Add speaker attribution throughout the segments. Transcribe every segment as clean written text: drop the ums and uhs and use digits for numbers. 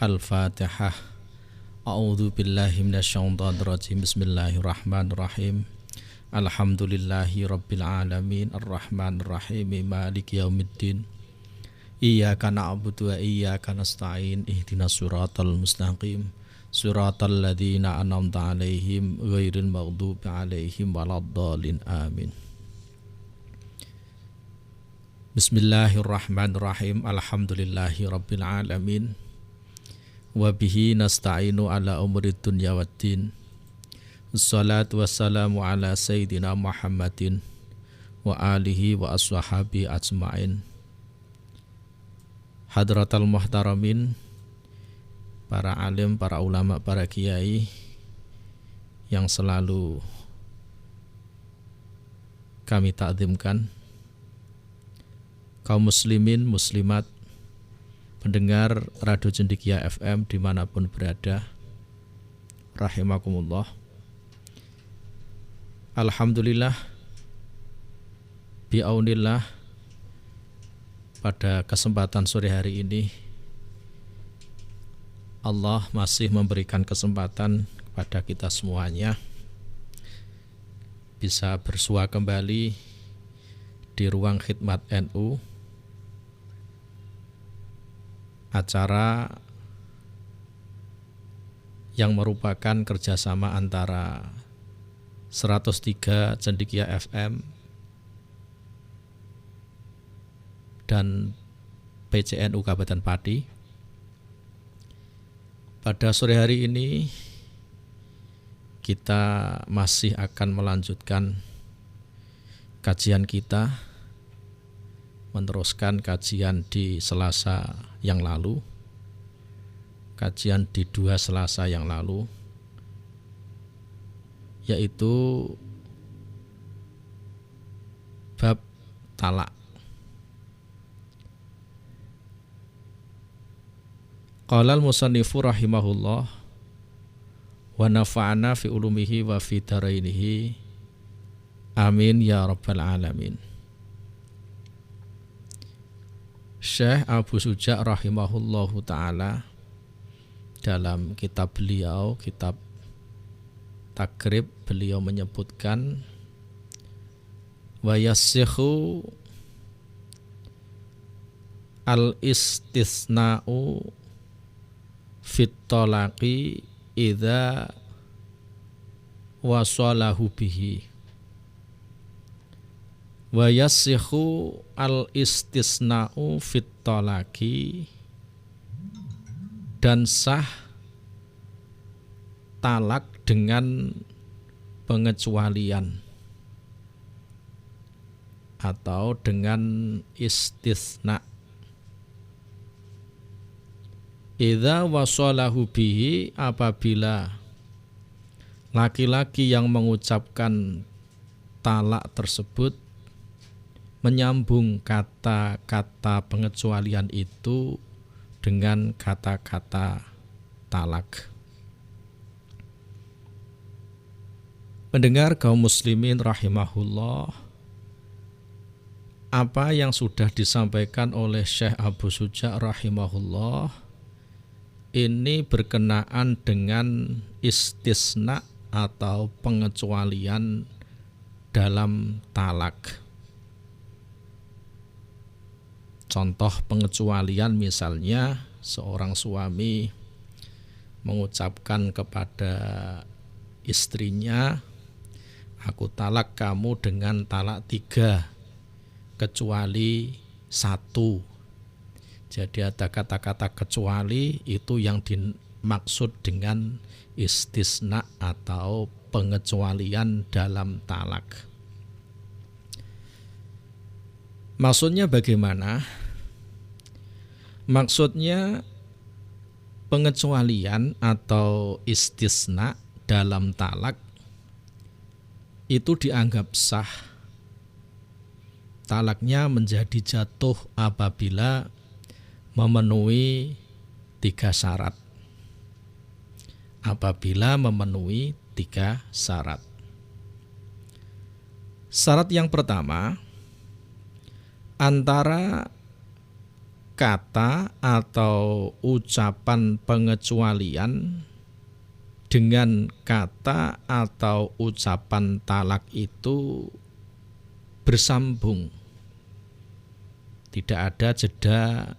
Speaker 1: Al-Fatihah. A'udzu billahi minasyaitonir rajim. Bismillahirrahmanirrahim. Alhamdulillahi rabbil alamin arrahmanir rahim maliki yaumiddin. Iyyaka na'budu wa iyyaka nasta'in ihdinas siratal mustaqim siratal ladzina an'amta 'alaihim ghairil maghdubi 'alaihim waladdallin amin. Bismillahirrahmanirrahim. Alhamdulillahi rabbil alamin. Wa bihi nasta'inu ala umuri dunya waddin. Wassalatu wassalamu ala sayyidina Muhammadin wa alihi wa ashabihi ajma'in. Hadratal muhtaramin, para alim, para ulama, para kiai yang selalu kami takzimkan, kaum muslimin, muslimat, pendengar Radio Cendekia FM dimanapun berada, rahimakumullah. Alhamdulillah, bi'aunillah, pada kesempatan sore hari ini Allah masih memberikan kesempatan kepada kita semuanya bisa bersua kembali di ruang khidmat NU, acara yang merupakan kerjasama antara 103 Cendekia FM dan PCNU Kabupaten Pati. Pada sore hari ini kita masih akan melanjutkan kajian kita, meneruskan kajian di Selasa yang lalu, kajian di 2 Selasa yang lalu, yaitu bab talak. Qala al-musannifu rahimahullah wa nafa'ana fi ulumihi wa fi darainihi amin ya rabbal alamin. Syekh Abu Suja' rahimahullahu ta'ala dalam kitab beliau, kitab Takrib, beliau menyebutkan wa yasikhu al-istisna'u fit talaqi idza wasalahu bihi. Wa yasikhu al-istisna'u fit talaqi, dan sah talak dengan pengecualian atau dengan istisna. Idza wasalahu bihi, apabila laki-laki yang mengucapkan talak tersebut menyambung kata-kata pengecualian itu dengan kata-kata talak. Pendengar kaum muslimin rahimahullah, apa yang sudah disampaikan oleh Syekh Abu Suja' rahimahullah ini berkenaan dengan istisna atau pengecualian dalam talak. Contoh pengecualian misalnya seorang suami mengucapkan kepada istrinya, aku talak kamu dengan talak 3 kecuali 1. Jadi ada kata-kata kecuali, itu yang dimaksud dengan istisna atau pengecualian dalam talak. Maksudnya bagaimana? Maksudnya pengecualian atau istisna dalam talak itu dianggap sah. Talaknya menjadi jatuh apabila memenuhi 3 syarat. Apabila memenuhi 3 syarat. Syarat yang pertama, antara kata atau ucapan pengecualian dengan kata atau ucapan talak itu bersambung. Tidak ada jeda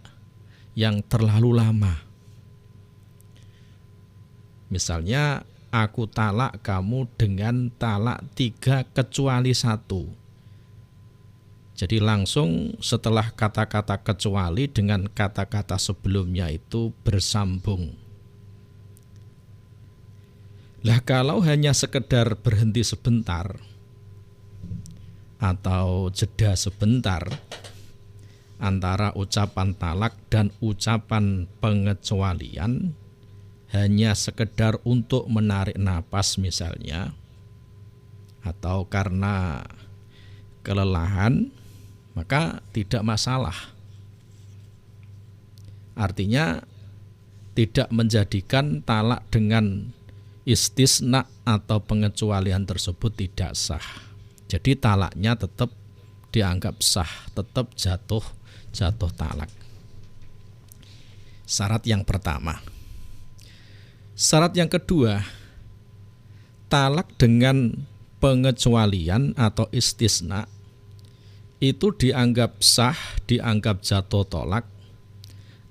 Speaker 1: yang terlalu lama. Misalnya, aku talak kamu dengan talak 3 kecuali 1. Jadi langsung setelah kata-kata kecuali dengan kata-kata sebelumnya itu bersambung. Lah kalau hanya sekedar berhenti sebentar atau jeda sebentar antara ucapan talak dan ucapan pengecualian, hanya sekedar untuk menarik napas misalnya, atau karena kelelahan, maka tidak masalah. Artinya tidak menjadikan talak dengan istisna atau pengecualian tersebut tidak sah. Jadi talaknya tetap dianggap sah, tetap jatuh talak. Syarat yang pertama. Syarat yang kedua, talak dengan pengecualian atau istisna itu dianggap sah, dianggap jatuh tolak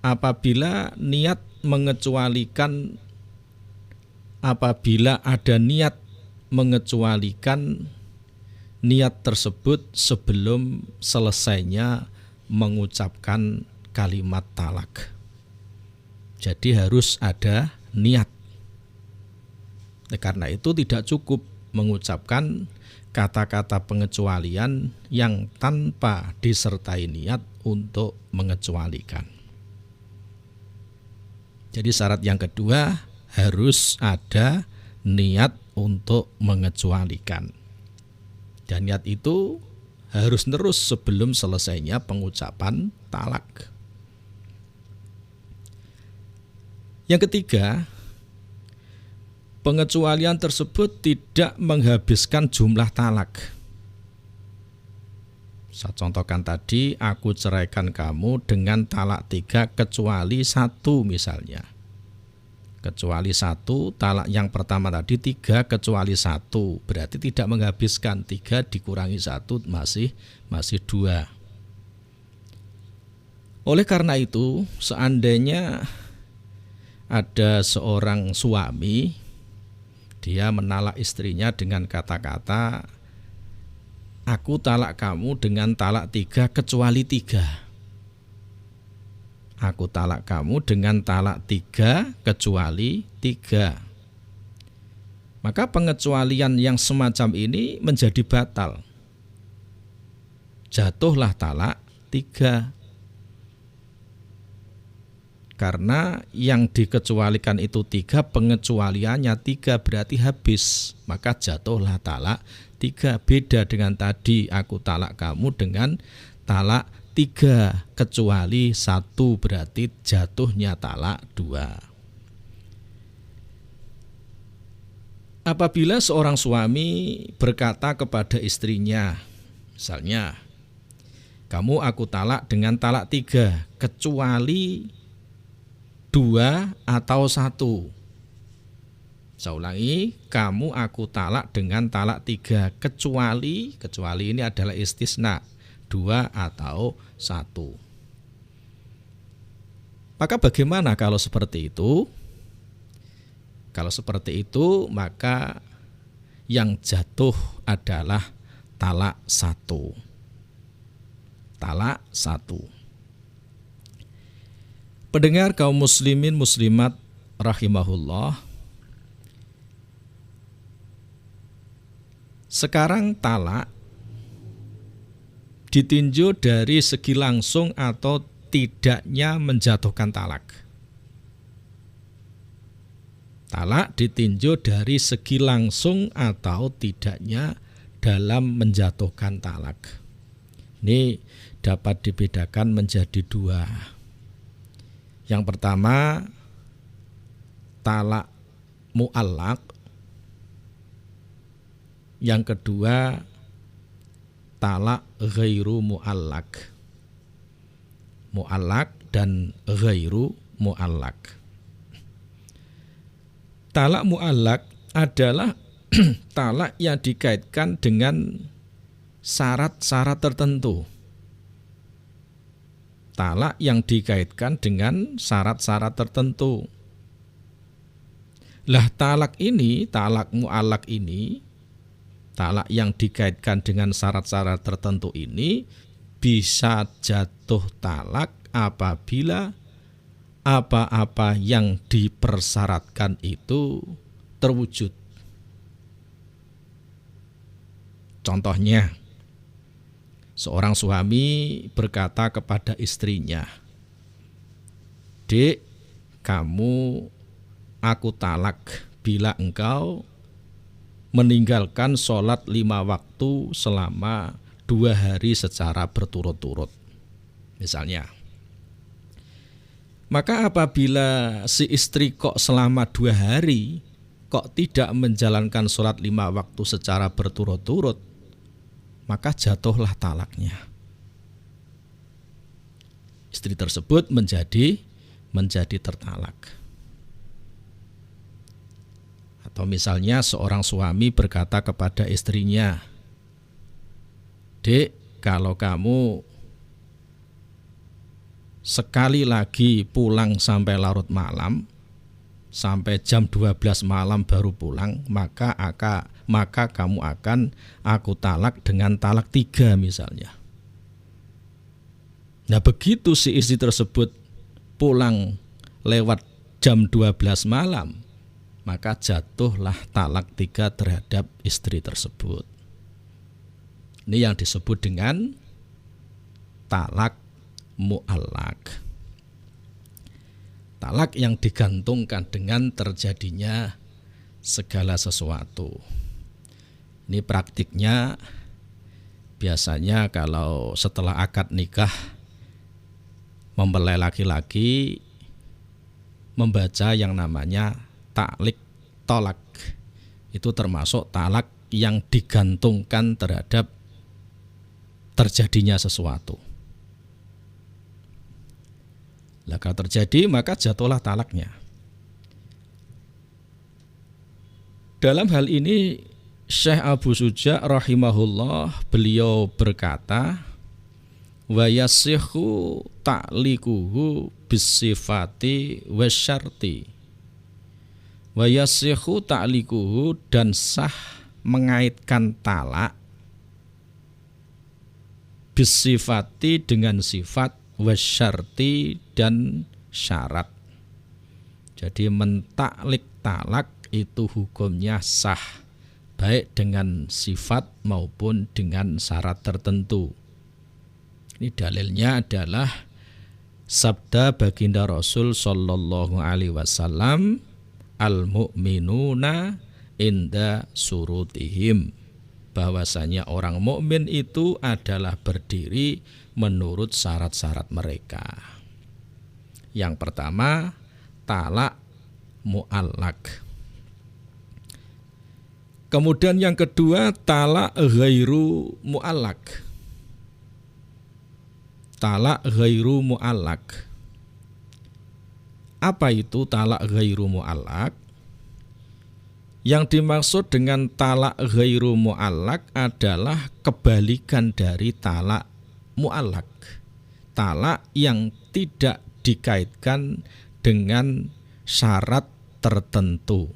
Speaker 1: apabila ada niat mengecualikan niat tersebut sebelum selesainya mengucapkan kalimat talak. Jadi harus ada niat. Karena itu tidak cukup mengucapkan kata-kata pengecualian yang tanpa disertai niat untuk mengecualikan. Jadi syarat yang kedua, harus ada niat untuk mengecualikan. Dan niat itu harus terus sebelum selesainya pengucapan talak. Yang ketiga, pengecualian tersebut tidak menghabiskan jumlah talak. Saya contohkan tadi, aku ceraikan kamu dengan talak 3 kecuali 1 misalnya. Kecuali 1, talak yang pertama tadi 3 kecuali 1, berarti tidak menghabiskan. 3 dikurangi 1 masih 2. Oleh karena itu, seandainya ada seorang suami, dia menalak istrinya dengan kata-kata, aku talak kamu dengan talak 3 kecuali 3. Aku talak kamu dengan talak 3 kecuali 3. Maka pengecualian yang semacam ini menjadi batal. Jatuhlah talak 3. Karena yang dikecualikan itu 3, pengecualiannya 3 berarti habis. Maka jatuhlah talak 3. Beda dengan tadi, aku talak kamu dengan talak 3 kecuali 1, berarti jatuhnya talak 2. Apabila seorang suami berkata kepada istrinya, misalnya, kamu aku talak dengan talak 3 kecuali 2 atau 1. Saya ulangi, kamu aku talak dengan talak 3 kecuali ini adalah istisna, 2 atau 1. Maka bagaimana kalau seperti itu? Kalau seperti itu, maka yang jatuh adalah talak 1. Talak 1. Pendengar kaum muslimin muslimat rahimahullah, sekarang talak ditinjau dari segi langsung atau tidaknya menjatuhkan talak. Talak ditinjau dari segi langsung atau tidaknya dalam menjatuhkan talak. Ini dapat dibedakan menjadi 2. Yang pertama, talak mu'allaq. Yang kedua, talak ghairu mu'allaq. Mu'allaq dan ghairu mu'allaq. Talak mu'allaq adalah talak yang dikaitkan dengan syarat-syarat tertentu. Talak yang dikaitkan dengan syarat-syarat tertentu. Lah talak ini, talak mu'allaq ini, talak yang dikaitkan dengan syarat-syarat tertentu ini bisa jatuh talak apabila apa-apa yang dipersyaratkan itu terwujud. Contohnya, seorang suami berkata kepada istrinya, "Dek, kamu aku talak bila engkau meninggalkan sholat 5 waktu selama 2 hari secara berturut-turut." Misalnya. Maka apabila si istri kok selama 2 hari kok tidak menjalankan sholat 5 waktu secara berturut-turut, maka jatuhlah talaknya. Istri tersebut menjadi tertalak. Atau misalnya seorang suami berkata kepada istrinya, "Dek, kalau kamu sekali lagi pulang sampai larut malam, sampai jam 12 malam baru pulang, maka kamu akan aku talak dengan talak 3 misalnya." Nah begitu si istri tersebut pulang lewat jam 12 malam, maka jatuhlah talak 3 terhadap istri tersebut. Ini yang disebut dengan talak mu'allaq. Talak yang digantungkan dengan terjadinya segala sesuatu. Ini praktiknya biasanya kalau setelah akad nikah mempelai laki-laki membaca yang namanya taklik tolak. Itu termasuk talak yang digantungkan terhadap terjadinya sesuatu. Lah kalau terjadi maka jatuhlah talaknya. Dalam hal ini Syekh Abu Suja rahimahullah beliau berkata, wa yasihhu ta'liquhu bisifati wasyarti. Wa yasihhu ta'liquhu, dan sah mengaitkan talak bisifati dengan sifat, wasyarti dan syarat. Jadi mentaklik talak itu hukumnya sah, baik dengan sifat maupun dengan syarat tertentu. Ini dalilnya adalah sabda baginda Rasul sallallahu alaihi wasallam, al-mu'minuna inda surutihim, bahwasanya orang mukmin itu adalah berdiri menurut syarat-syarat mereka. Yang pertama, talak mu'allaq. Kemudian yang kedua, talak ghairu mu'allaq. Talak ghairu mu'allaq. Apa itu talak ghairu mu'allaq? Yang dimaksud dengan talak ghairu mu'allaq adalah kebalikan dari talak mu'allaq. Talak yang tidak dikaitkan dengan syarat tertentu.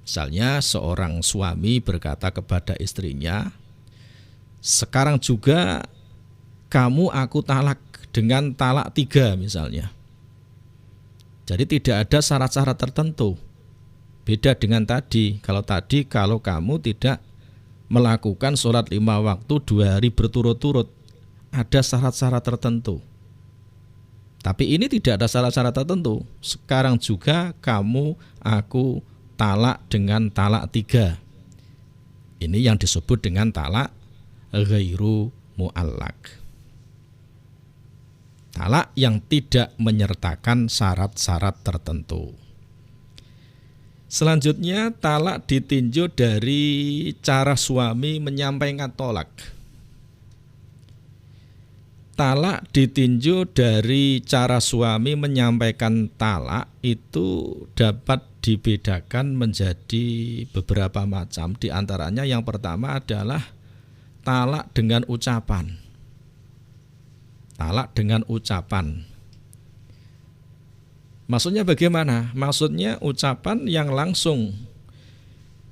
Speaker 1: Misalnya seorang suami berkata kepada istrinya, "Sekarang juga kamu aku talak dengan talak 3 misalnya." Jadi tidak ada syarat-syarat tertentu. Beda dengan tadi. Kalau kamu tidak melakukan sholat 5 waktu 2 hari berturut-turut, ada syarat-syarat tertentu. Tapi ini tidak ada syarat-syarat tertentu. Sekarang juga kamu aku talak dengan talak 3. Ini yang disebut dengan talak ghairu mu'allaq. Talak yang tidak menyertakan syarat-syarat tertentu. Selanjutnya, talak ditinjau dari cara suami menyampaikan tolak. talak ditinjau dari cara suami menyampaikan talak itu dapat dibedakan menjadi beberapa macam. Di antaranya yang pertama adalah talak dengan ucapan. Talak dengan ucapan. Maksudnya bagaimana? Maksudnya ucapan yang langsung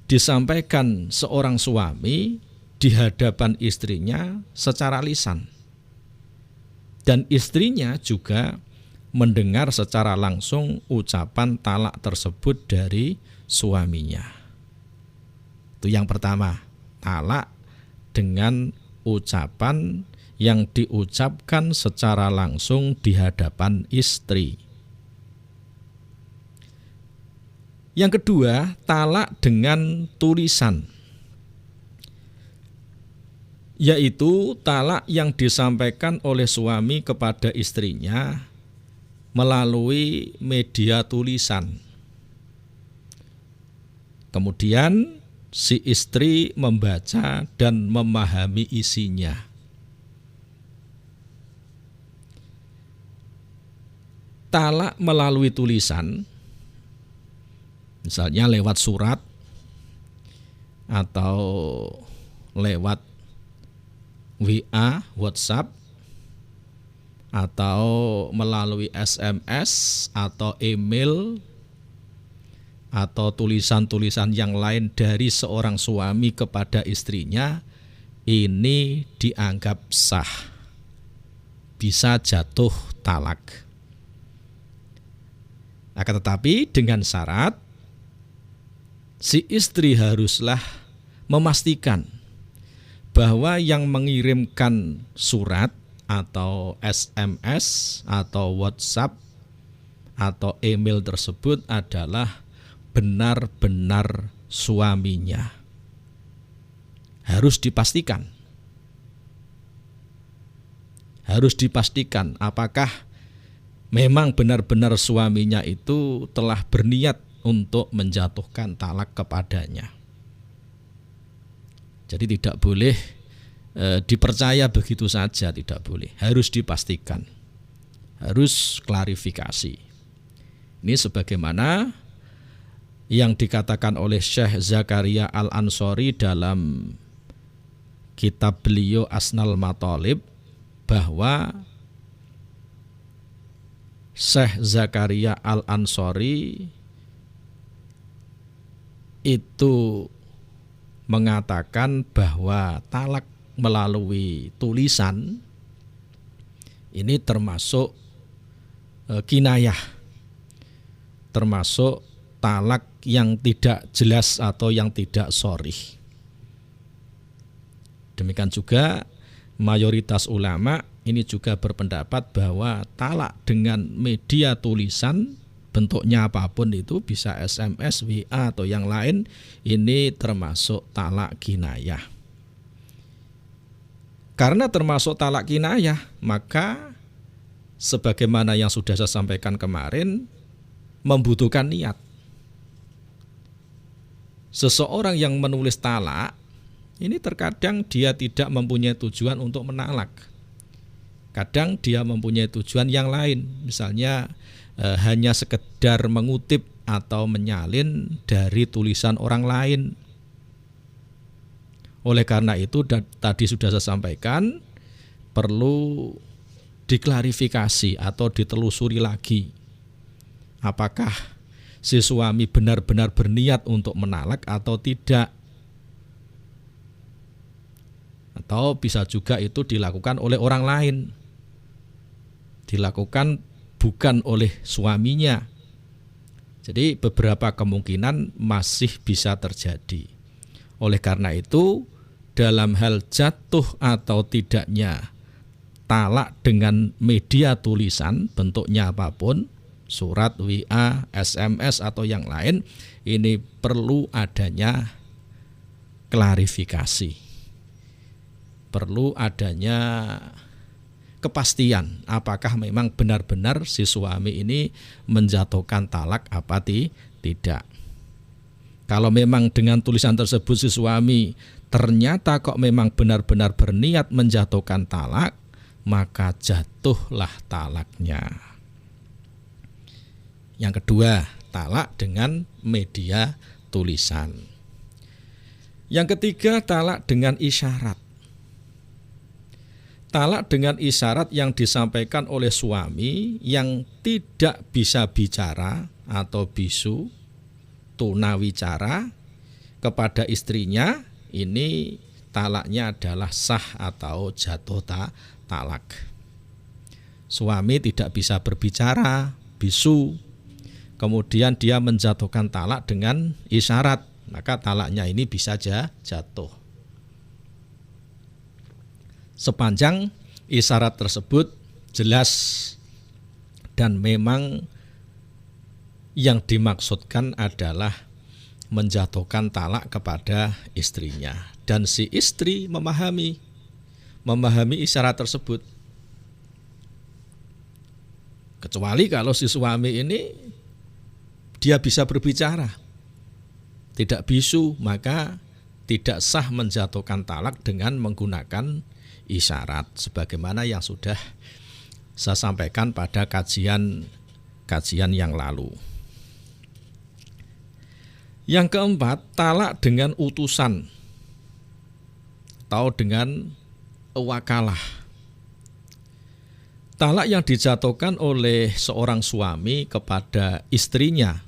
Speaker 1: disampaikan seorang suami di hadapan istrinya secara lisan. Dan istrinya juga mendengar secara langsung ucapan talak tersebut dari suaminya. Itu yang pertama, talak dengan ucapan yang diucapkan secara langsung di hadapan istri. Yang kedua, talak dengan tulisan, yaitu talak yang disampaikan oleh suami kepada istrinya melalui media tulisan. Kemudian si istri membaca dan memahami isinya. Talak melalui tulisan, misalnya lewat surat atau lewat WA, WhatsApp, atau melalui SMS atau email, atau tulisan-tulisan yang lain dari seorang suami kepada istrinya, ini dianggap sah, bisa jatuh talak. Akan tetapi dengan syarat si istri haruslah memastikan bahwa yang mengirimkan surat atau SMS atau WhatsApp atau email tersebut adalah benar-benar suaminya. Harus dipastikan. Harus dipastikan apakah memang benar-benar suaminya itu telah berniat untuk menjatuhkan talak kepadanya. Jadi tidak boleh dipercaya begitu saja, tidak boleh. Harus dipastikan, harus klarifikasi. Ini sebagaimana yang dikatakan oleh Syekh Zakaria Al-Ansori dalam kitab beliau Asnal Mathalib, bahwa Syekh Zakaria Al-Ansori itu mengatakan bahwa talak melalui tulisan ini termasuk kinayah, termasuk talak yang tidak jelas atau yang tidak sharih. Demikian juga mayoritas ulama ini juga berpendapat bahwa talak dengan media tulisan, bentuknya apapun itu, bisa SMS, WA atau yang lain, ini termasuk talak kinayah. Karena termasuk talak kinayah, maka sebagaimana yang sudah saya sampaikan kemarin, membutuhkan niat. Seseorang yang menulis talak, ini terkadang dia tidak mempunyai tujuan untuk menalak. Kadang dia mempunyai tujuan yang lain, misalnya hanya sekedar mengutip atau menyalin dari tulisan orang lain. Oleh karena itu tadi sudah saya sampaikan, perlu diklarifikasi atau ditelusuri lagi. Apakah si suami benar-benar berniat untuk menalak atau tidak? Atau bisa juga itu dilakukan oleh orang lain. Dilakukan bukan oleh suaminya. Jadi beberapa kemungkinan masih bisa terjadi. Oleh karena itu, dalam hal jatuh atau tidaknya talak dengan media tulisan, bentuknya apapun, surat, WA, SMS atau yang lain, ini perlu adanya klarifikasi. Perlu adanya kepastian apakah memang benar-benar si suami ini menjatuhkan talak apa tidak. Kalau memang dengan tulisan tersebut si suami ternyata kok memang benar-benar berniat menjatuhkan talak, maka jatuhlah talaknya. Yang kedua, talak dengan media tulisan. Yang ketiga, talak dengan isyarat. Talak dengan isyarat yang disampaikan oleh suami yang tidak bisa bicara atau bisu, tunawicara kepada istrinya, ini talaknya adalah sah atau jatuh talak. Suami tidak bisa berbicara, bisu, kemudian dia menjatuhkan talak dengan isyarat, maka talaknya ini bisa jatuh. Sepanjang isyarat tersebut jelas dan memang yang dimaksudkan adalah menjatuhkan talak kepada istrinya, dan si istri memahami isyarat tersebut. Kecuali kalau si suami ini dia bisa berbicara, tidak bisu, maka tidak sah menjatuhkan talak dengan menggunakan isyarat, sebagaimana yang sudah saya sampaikan pada kajian yang lalu. Yang keempat, talak dengan utusan atau dengan wakalah. Talak yang dijatuhkan oleh seorang suami kepada istrinya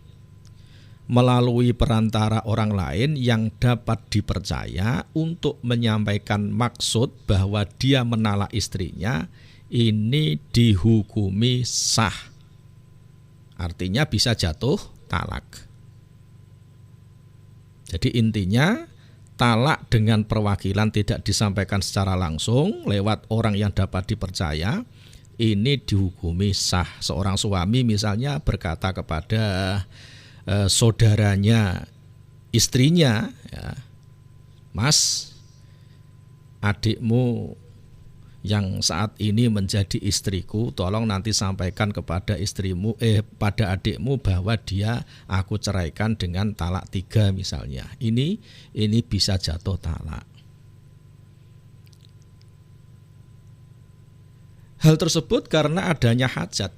Speaker 1: melalui perantara orang lain yang dapat dipercaya untuk menyampaikan maksud bahwa dia menalak istrinya, ini dihukumi sah. Artinya bisa jatuh talak. Jadi intinya talak dengan perwakilan tidak disampaikan secara langsung lewat orang yang dapat dipercaya, ini dihukumi sah. Seorang suami misalnya berkata kepada saudaranya istrinya, ya, Mas, adikmu yang saat ini menjadi istriku, tolong nanti sampaikan kepada pada adikmu bahwa dia aku ceraikan dengan talak 3 misalnya. Ini bisa jatuh talak. Hal tersebut karena adanya hajat,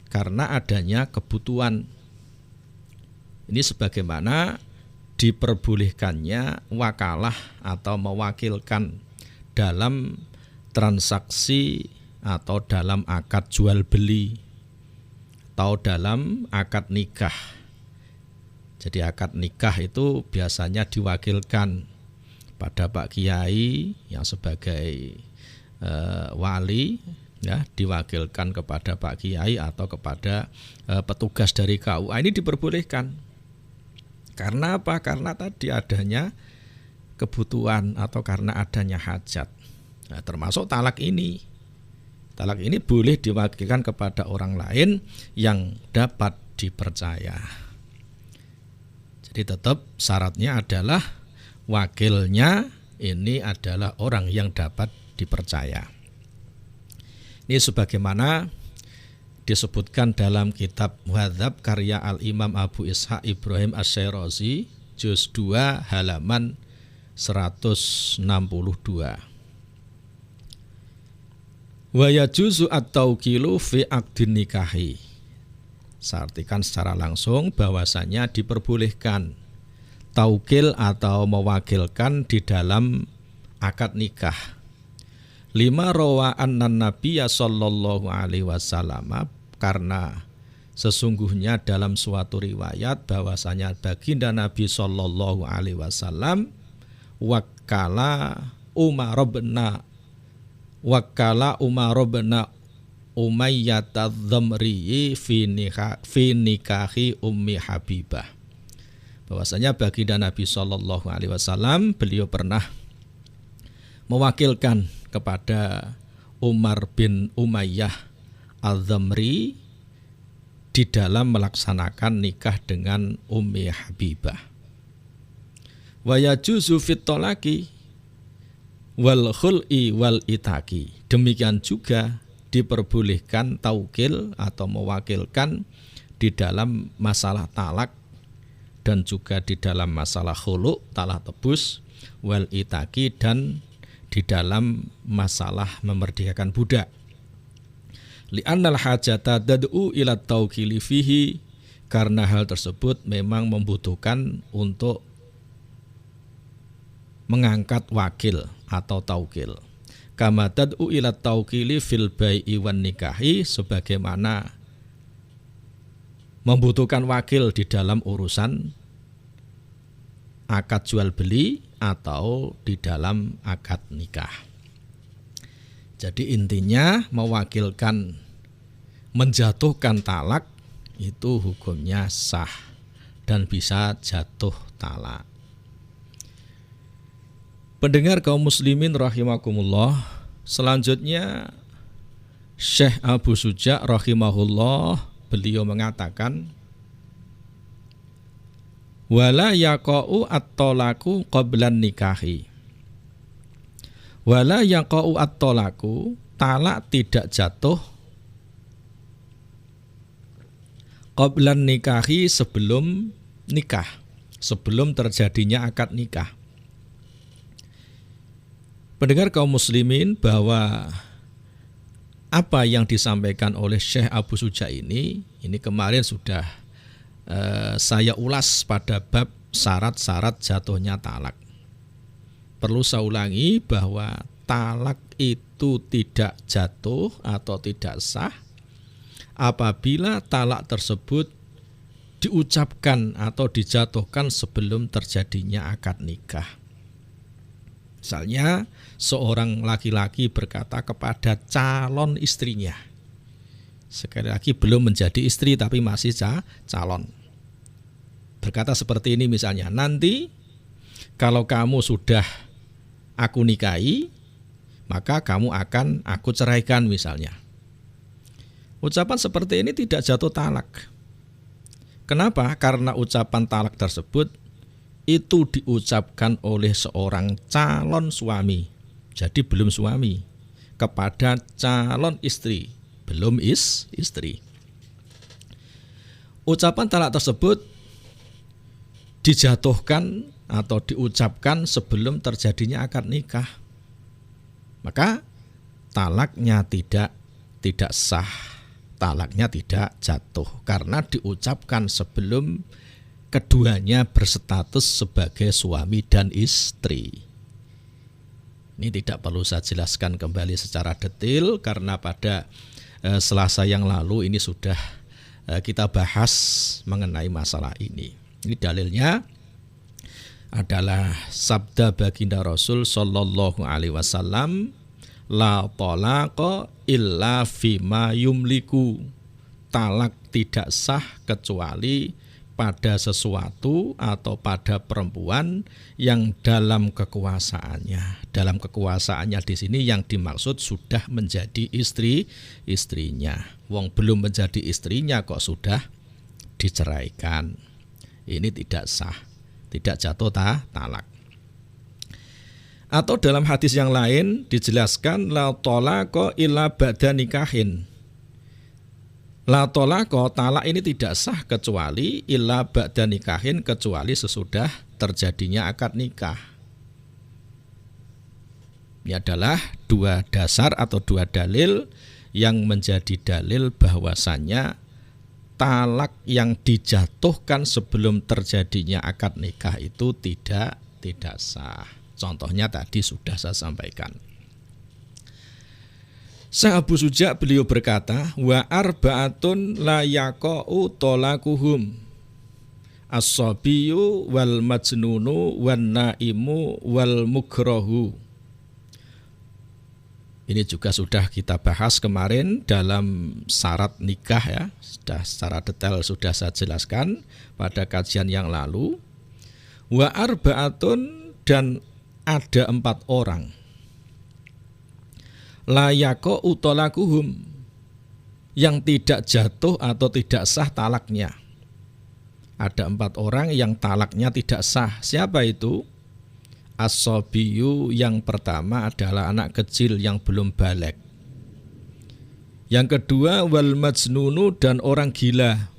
Speaker 1: karena adanya kebutuhan. Ini sebagaimana diperbolehkannya wakalah atau mewakilkan dalam transaksi atau dalam akad jual beli atau dalam akad nikah. Jadi akad nikah itu biasanya diwakilkan pada Pak Kiai yang sebagai wali, ya, diwakilkan kepada Pak Kiai atau kepada petugas dari KUA. Ini diperbolehkan. Karena apa? Karena tadi adanya kebutuhan atau karena adanya hajat. Nah, termasuk talak ini. Talak ini boleh diwakilkan kepada orang lain yang dapat dipercaya. Jadi tetap syaratnya adalah wakilnya ini adalah orang yang dapat dipercaya. Ini sebagaimana disebutkan dalam kitab Muhadzab karya Al-Imam Abu Ishaq Ibrahim Asy-Syirazi juz 2 halaman 162. Wa yajuzu at-tauqilu fi aqdin nikahi. Saya artikan secara langsung bahwasanya diperbolehkan taukil atau mewakilkan di dalam akad nikah. Lima rawa annan nabiyya sallallahu alaihi wasallam, karena sesungguhnya dalam suatu riwayat bahwasanya baginda Nabi sallallahu alaihi wasallam wakala Umar bin Umayyah adz-Dzamri fi nikahi Ummi Habibah. Bahwasanya baginda Nabi sallallahu alaihi wasallam beliau pernah mewakilkan kepada Umar bin Umayyah adz-Dzamri di dalam melaksanakan nikah dengan Ummi Habibah. Wa yajuzu fit talaqi wal khul'i wal itaqi. Demikian juga diperbolehkan taukil atau mewakilkan di dalam masalah talak dan juga di dalam masalah khulu', talak tebus, wal itaqi, dan di dalam masalah memerdekakan budak. Li'annal hajata tad'u ila tauqili fihi, karena hal tersebut memang membutuhkan untuk mengangkat wakil atau taukil. Kama tad'u ila tauqili fil bai'i wan nikahi, sebagaimana membutuhkan wakil di dalam urusan akad jual beli atau di dalam akad nikah. Jadi intinya mewakilkan menjatuhkan talak itu hukumnya sah dan bisa jatuh talak. Pendengar kaum muslimin rahimakumullah, selanjutnya Syekh Abu Suja rahimahullah, beliau mengatakan wala yaqa'u at-talaqu qablan nikahi. Wala yaqa'u at-talaqu, talak tidak jatuh qablan nikahi, sebelum nikah, sebelum terjadinya akad nikah. Pendengar kaum muslimin, bahwa apa yang disampaikan oleh Syekh Abu Suja ini kemarin sudah saya ulas pada bab syarat-syarat jatuhnya talak. Perlu saya ulangi bahwa talak itu tidak jatuh atau tidak sah apabila talak tersebut diucapkan atau dijatuhkan sebelum terjadinya akad nikah. Misalnya seorang laki-laki berkata kepada calon istrinya, sekali lagi belum menjadi istri tapi masih calon, berkata seperti ini misalnya, nanti kalau kamu sudah aku nikahi, maka kamu akan aku ceraikan misalnya. Ucapan seperti ini tidak jatuh talak. Kenapa? Karena ucapan talak tersebut itu diucapkan oleh seorang calon suami, jadi belum suami, kepada calon istri, belum istri. Ucapan talak tersebut dijatuhkan atau diucapkan sebelum terjadinya akad nikah, maka talaknya tidak sah, talaknya tidak jatuh karena diucapkan sebelum keduanya berstatus sebagai suami dan istri. Ini tidak perlu saya jelaskan kembali secara detail karena pada Selasa yang lalu ini sudah kita bahas mengenai masalah ini. Ini dalilnya adalah sabda baginda Rasul sallallahu alaihi wasallam, la talaqa illa fima yumliku. Talak tidak sah kecuali pada sesuatu atau pada perempuan yang dalam kekuasaannya. Dalam kekuasaannya di sini yang dimaksud sudah menjadi istrinya. Wong belum menjadi istrinya kok sudah diceraikan. Ini tidak sah, tidak jatuh talak. Atau dalam hadis yang lain dijelaskan la talaqa illa ba'da nikahin. La talaqa, talak ini tidak sah kecuali illa ba'da nikahin, kecuali sesudah terjadinya akad nikah. Ini adalah dua dasar atau dua dalil yang menjadi dalil bahwasannya talak yang dijatuhkan sebelum terjadinya akad nikah itu tidak sah. Contohnya tadi sudah saya sampaikan. Syekh Abu Suja beliau berkata, wa arba'atun la yaqa'u talaquhum as-sabiyyu wal majnunu wan naimu wal mukrahu. Ini juga sudah kita bahas kemarin dalam syarat nikah ya. Sudah secara detail sudah saya jelaskan pada kajian yang lalu. Wa arba'atun, dan ada 4 orang. La yaqa'u talaquhum, yang tidak jatuh atau tidak sah talaknya. Ada 4 orang yang talaknya tidak sah. Siapa itu? As-sabiyyu, yang pertama adalah anak kecil yang belum baligh. Yang kedua wal majnunu, dan orang gila.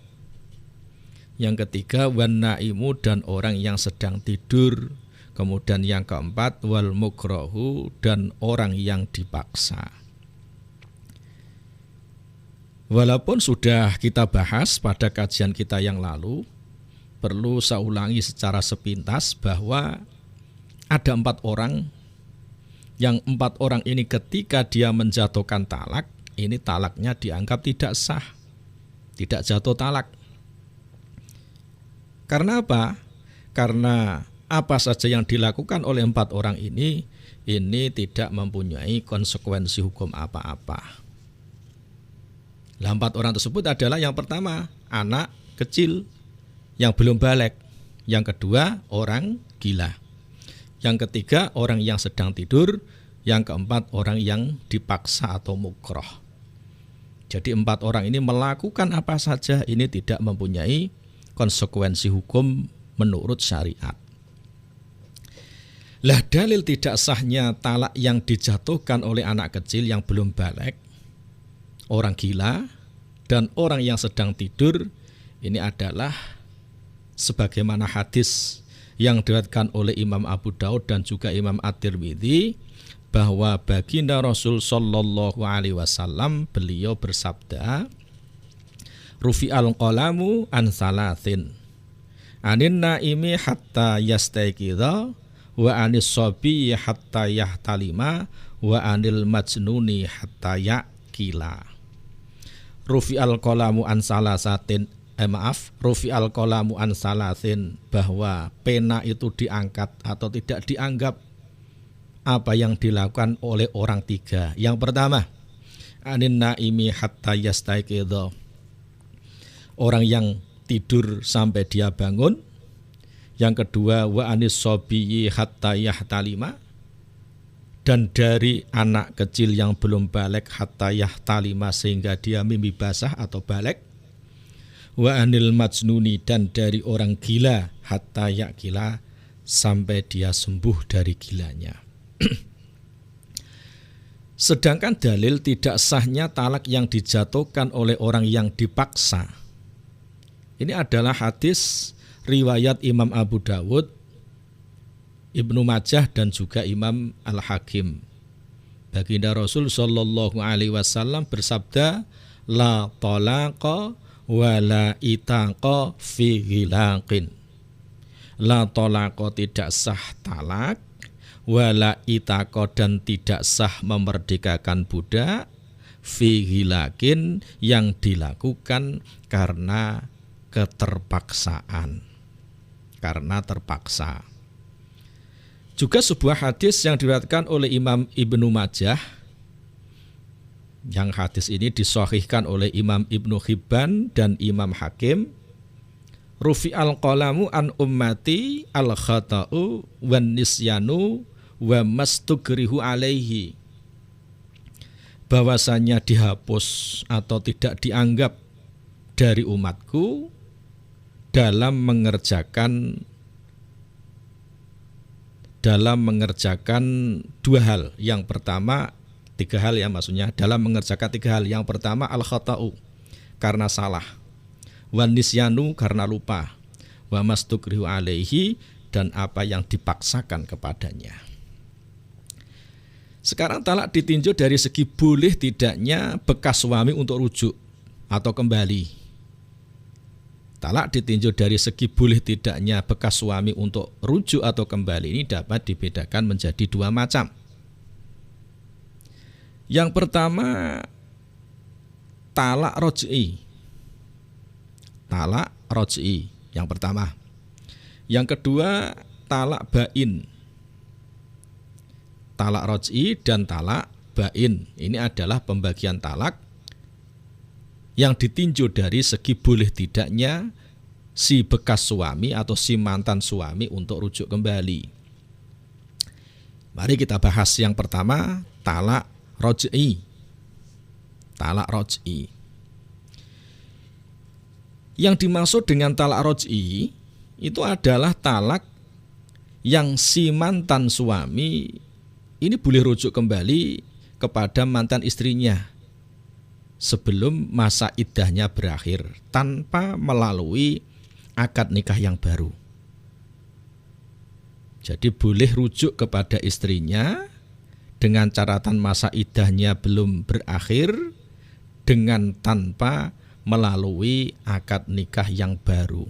Speaker 1: Yang ketiga wan naimu, dan orang yang sedang tidur. Kemudian yang keempat wal mukrahu, dan orang yang dipaksa. Walaupun sudah kita bahas pada kajian kita yang lalu, perlu saya ulangi secara sepintas bahwa ada 4 orang, yang 4 orang ini ketika dia menjatuhkan talak, ini talaknya dianggap tidak sah, tidak jatuh talak. Karena apa? Karena apa saja yang dilakukan oleh 4 orang ini tidak mempunyai konsekuensi hukum apa-apa. Lah 4 orang tersebut adalah yang pertama, anak kecil yang belum balik. Yang kedua, orang gila. Yang ketiga, orang yang sedang tidur. Yang keempat, orang yang dipaksa atau mukroh. Jadi 4 orang ini melakukan apa saja, ini tidak mempunyai konsekuensi hukum menurut syariat. Lah dalil tidak sahnya talak yang dijatuhkan oleh anak kecil yang belum balik, orang gila, dan orang yang sedang tidur, ini adalah sebagaimana hadis yang diriwayatkan oleh Imam Abu Daud dan juga Imam At-Tirmidzi, bahwa baginda Rasul Shallallahu Alaihi Wasallam beliau bersabda, Rufi'al qalamu an salatin, anin naimi hatta yastaiqidha, wa anis sobi hatta yahtalima, wa anil majnuni hatta yaqila. Rufi'al qalamu an salasatin, Rufi'al qalamu an salatin, bahwa pena itu diangkat atau tidak dianggap apa yang dilakukan oleh orang 3. Yang pertama, anin naimi hatta yastaiqidha, orang yang tidur sampai dia bangun. Yang kedua, wa anis sobiyyi hatta yahtalima, dan dari anak kecil yang belum balik hatta yahtalima, sehingga dia mimpi basah atau balik. Wa anil majnuni, dan dari orang gila hatta yaqila, sampai dia sembuh dari gilanya. Sedangkan dalil tidak sahnya talak yang dijatuhkan oleh orang yang dipaksa, ini adalah hadis riwayat Imam Abu Dawud, Ibnu Majah, dan juga Imam Al-Hakim. Baginda Rasul Shallallahu Alaihi Wasallam bersabda, la talaqa wa la itaqa fi ghilaqin. La talaqa, tidak sah talak, wa la itaqa, dan tidak sah memerdekakan budak, fi ghilaqin, yang dilakukan karena keterpaksaan, karena terpaksa. Juga sebuah hadis yang diriwayatkan oleh Imam Ibnu Majah, yang hadis ini disahihkan oleh Imam Ibnu Hibban dan Imam Hakim. Rufi'al qalamu an ummati al khata'u wan nisyanu wa mastugrihu alaihi, bahwasanya dihapus atau tidak dianggap dari umatku dalam mengerjakan 2 hal. Yang pertama, 3 hal ya, maksudnya dalam mengerjakan 3 hal. Yang pertama al-khata'u, karena salah, wan nisyanu, karena lupa, wa mastukrihu alaihi, dan apa yang dipaksakan kepadanya. Sekarang talak ditinjau dari segi boleh tidaknya bekas suami untuk rujuk atau kembali. Talak ditinjau dari segi boleh tidaknya bekas suami untuk rujuk atau kembali, ini dapat dibedakan menjadi 2 macam. Yang pertama, talak roj'i. Talak roj'i yang pertama. Yang kedua, talak bain. Talak roj'i dan talak bain, ini adalah pembagian talak yang ditinjau dari segi boleh tidaknya si bekas suami atau si mantan suami untuk rujuk kembali. Mari kita bahas yang pertama, talak roj'i. Talak roj'i. Yang dimaksud dengan talak roj'i itu adalah talak yang si mantan suami ini boleh rujuk kembali kepada mantan istrinya sebelum masa iddahnya berakhir tanpa melalui akad nikah yang baru. Jadi boleh rujuk kepada istrinya dengan catatan masa iddahnya belum berakhir dengan tanpa melalui akad nikah yang baru.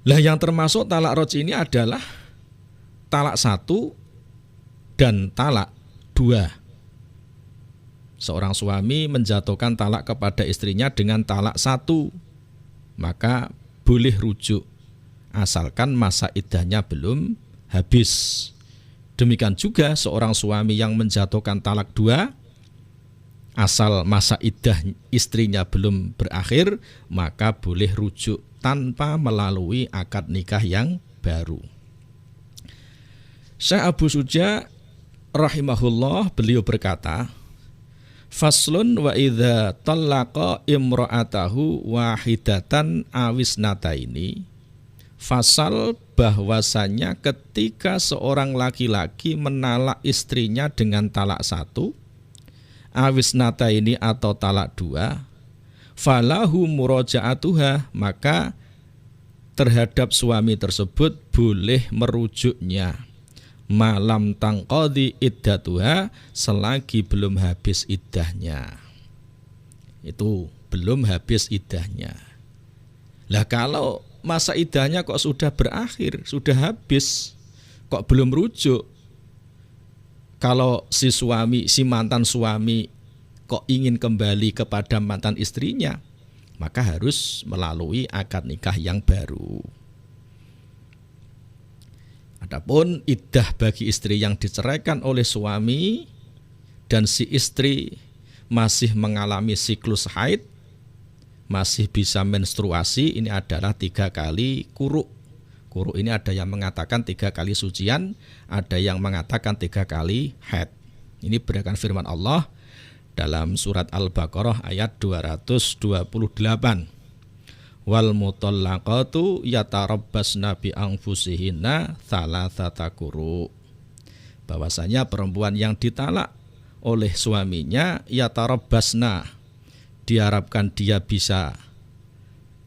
Speaker 1: Lah yang termasuk talak raj'i ini adalah talak 1 dan talak 2. Seorang suami menjatuhkan talak kepada istrinya dengan talak 1, maka boleh rujuk asalkan masa iddahnya belum habis. Demikian juga seorang suami yang menjatuhkan talak 2, asal masa iddah istrinya belum berakhir, maka boleh rujuk tanpa melalui akad nikah yang baru. Syekh Abu Suja rahimahullah beliau berkata, faslun wa idza talaqa imra'atahu wahidatan awisnataini. Fasal bahwasanya ketika seorang laki-laki menalak istrinya dengan talak 1, awisnataini atau talak 2, falahu muraja'atuha, maka terhadap suami tersebut boleh merujuknya malam tangqadi iddatuha, selagi belum habis iddahnya. Itu belum habis iddahnya. Lah kalau masa iddahnya kok sudah berakhir, sudah habis, kok belum rujuk? Kalau si mantan suami kok ingin kembali kepada mantan istrinya, maka harus melalui akad nikah yang baru. Adapun iddah bagi istri yang diceraikan oleh suami dan si istri masih mengalami siklus haid, masih bisa menstruasi, ini adalah 3 kali quru. Quru ini ada yang mengatakan 3 kali sucian, ada yang mengatakan 3 kali haid. Ini berdasarkan firman Allah dalam surat Al-Baqarah ayat 228. Wal mutallaqatu yatarabbasna bi anfusihinna thalathata quru. Bahwasanya perempuan yang ditalak oleh suaminya yatarabbasna, diharapkan dia bisa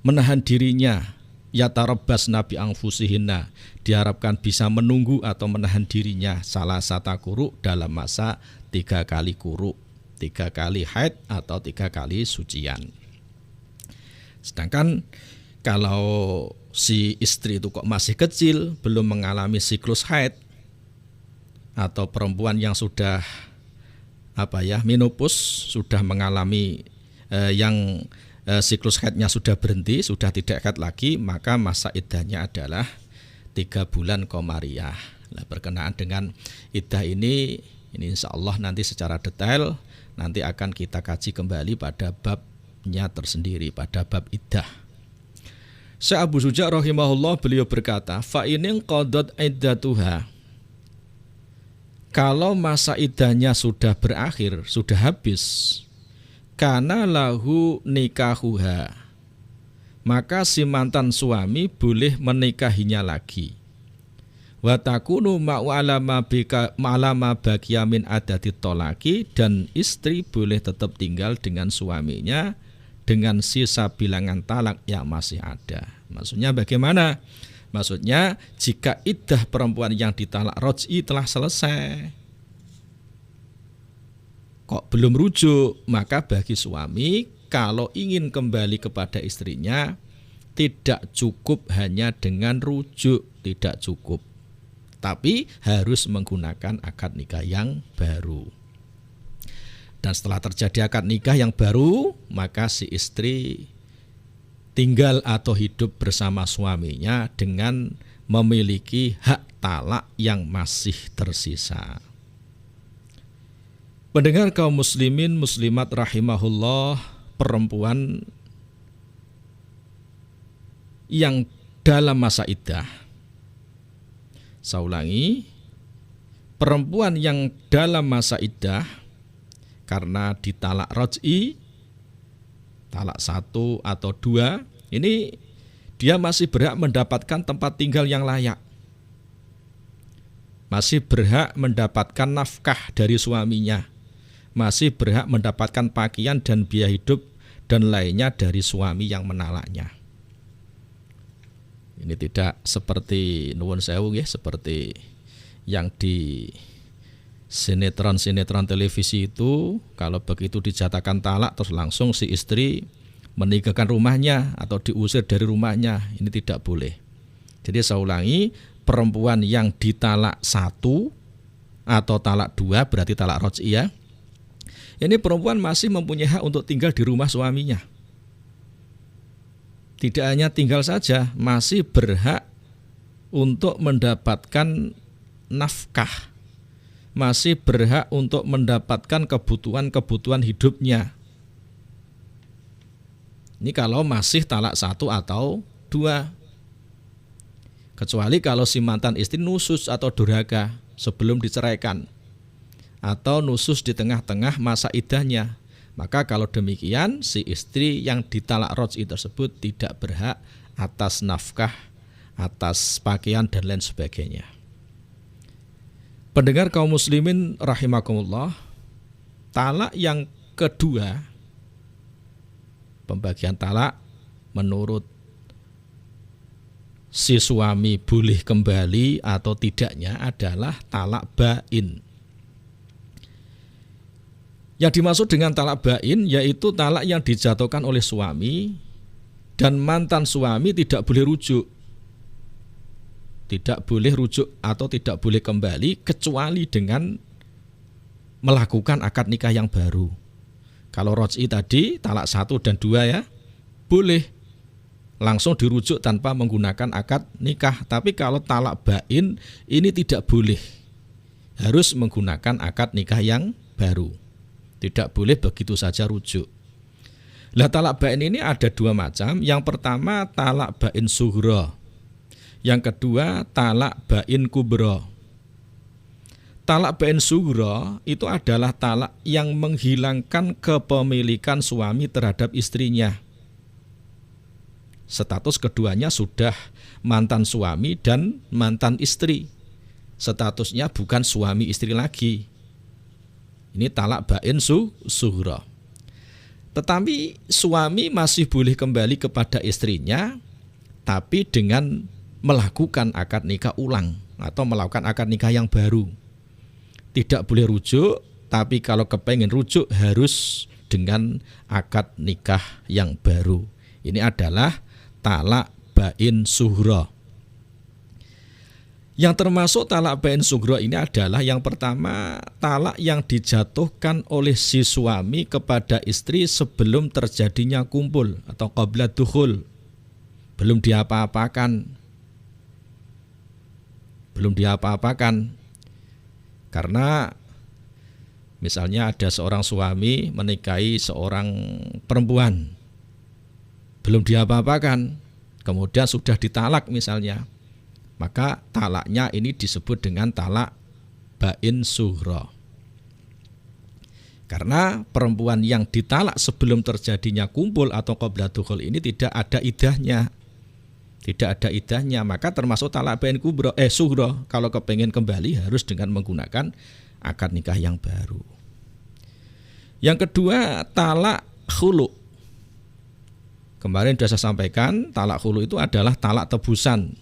Speaker 1: menahan dirinya, yatarabbasna bi anfusihinna, diharapkan bisa menunggu atau menahan dirinya salasata quru, dalam masa 3 kali quru, 3 kali haid atau 3 kali sucian. Sedangkan kalau si istri itu kok masih kecil, belum mengalami siklus haid, atau perempuan yang sudah menopause, sudah mengalami siklus haidnya sudah berhenti, sudah tidak haid lagi, maka masa iddahnya adalah 3 bulan qamariyah. Nah, berkenaan dengan iddah ini insya Allah nanti secara detail nanti akan kita kaji kembali pada babnya tersendiri, pada bab iddah. Syekh Abu Suja rahimahullah beliau berkata, fa in qadat iddatuha, kalau masa iddahnya sudah berakhir, sudah habis, kana lahu nikahuha, maka si mantan suami boleh menikahinya lagi. Wa takunu ma'alama baqiya min adati tolaki, dan istri boleh tetap tinggal dengan suaminya dengan sisa bilangan talak yang masih ada. Maksudnya bagaimana? Maksudnya jika iddah perempuan yang ditalak raj'i telah selesai, kok belum rujuk, maka bagi suami kalau ingin kembali kepada istrinya tidak cukup hanya dengan rujuk, tidak cukup, tapi harus menggunakan akad nikah yang baru. Dan setelah terjadi akad nikah yang baru, maka si istri tinggal atau hidup bersama suaminya dengan memiliki hak talak yang masih tersisa. Pendengar kaum muslimin muslimat rahimahullah, perempuan yang dalam masa iddah, saya ulangi, perempuan yang dalam masa iddah karena ditalak raj'i, talak 1 atau 2, ini dia masih berhak mendapatkan tempat tinggal yang layak, masih berhak mendapatkan nafkah dari suaminya, masih berhak mendapatkan pakaian dan biaya hidup dan lainnya dari suami yang menalaknya. Ini tidak seperti nuwun sewu ya, seperti yang di sinetron televisi itu, kalau begitu dijatakan talak terus langsung si istri meninggalkan rumahnya atau diusir dari rumahnya. Ini tidak boleh. Jadi saya ulangi, perempuan yang ditalak 1 atau talak 2 berarti talak roj'iyah. Ini perempuan masih mempunyai hak untuk tinggal di rumah suaminya. Tidak hanya tinggal saja, masih berhak untuk mendapatkan nafkah, masih berhak untuk mendapatkan kebutuhan hidupnya. Ini kalau masih talak 1 atau 2. Kecuali kalau si mantan istri nusus atau durhaka sebelum diceraikan, atau nusus di tengah-tengah masa iddahnya. Maka kalau demikian, si istri yang ditalak roj'i tersebut tidak berhak atas nafkah, atas pakaian dan lain sebagainya. Pendengar kaum muslimin rahimakumullah, talak yang kedua, pembagian talak menurut si suami boleh kembali atau tidaknya adalah talak bain. Yang dimaksud dengan talak bain yaitu talak yang dijatuhkan oleh suami dan mantan suami tidak boleh rujuk. Tidak boleh rujuk atau tidak boleh kembali kecuali dengan melakukan akad nikah yang baru. Kalau roj'i tadi talak 1 dan 2 ya, boleh langsung dirujuk tanpa menggunakan akad nikah. Tapi kalau talak bain ini tidak boleh. Harus menggunakan akad nikah yang baru. Tidak boleh begitu saja rujuk. Lah talak bain ini ada 2 macam. Yang pertama talak bain sughra. Yang kedua talak bain kubra. Talak bain sughra itu adalah talak yang menghilangkan kepemilikan suami terhadap istrinya. Status keduanya sudah mantan suami dan mantan istri. Statusnya bukan suami istri lagi. Ini talak bain sughra. Tetapi suami masih boleh kembali kepada istrinya, tapi dengan melakukan akad nikah ulang atau melakukan akad nikah yang baru. Tidak boleh rujuk, tapi kalau kepengen rujuk harus dengan akad nikah yang baru. Ini adalah talak bain sughra. Yang termasuk talak bain sughra ini adalah yang pertama talak yang dijatuhkan oleh si suami kepada istri sebelum terjadinya kumpul atau qabla dukhul. Belum diapa-apakan. Karena misalnya ada seorang suami menikahi seorang perempuan. Belum diapa-apakan. Kemudian sudah ditalak misalnya. Maka talaknya ini disebut dengan talak bain sughra. Karena perempuan yang ditalak sebelum terjadinya kumpul atau qabla dukhul ini tidak ada iddahnya. Tidak ada iddahnya, maka termasuk talak bain sughra. Kalau kepengen kembali harus dengan menggunakan akad nikah yang baru. Yang kedua talak khulu. Kemarin sudah saya sampaikan, talak khulu itu adalah talak tebusan.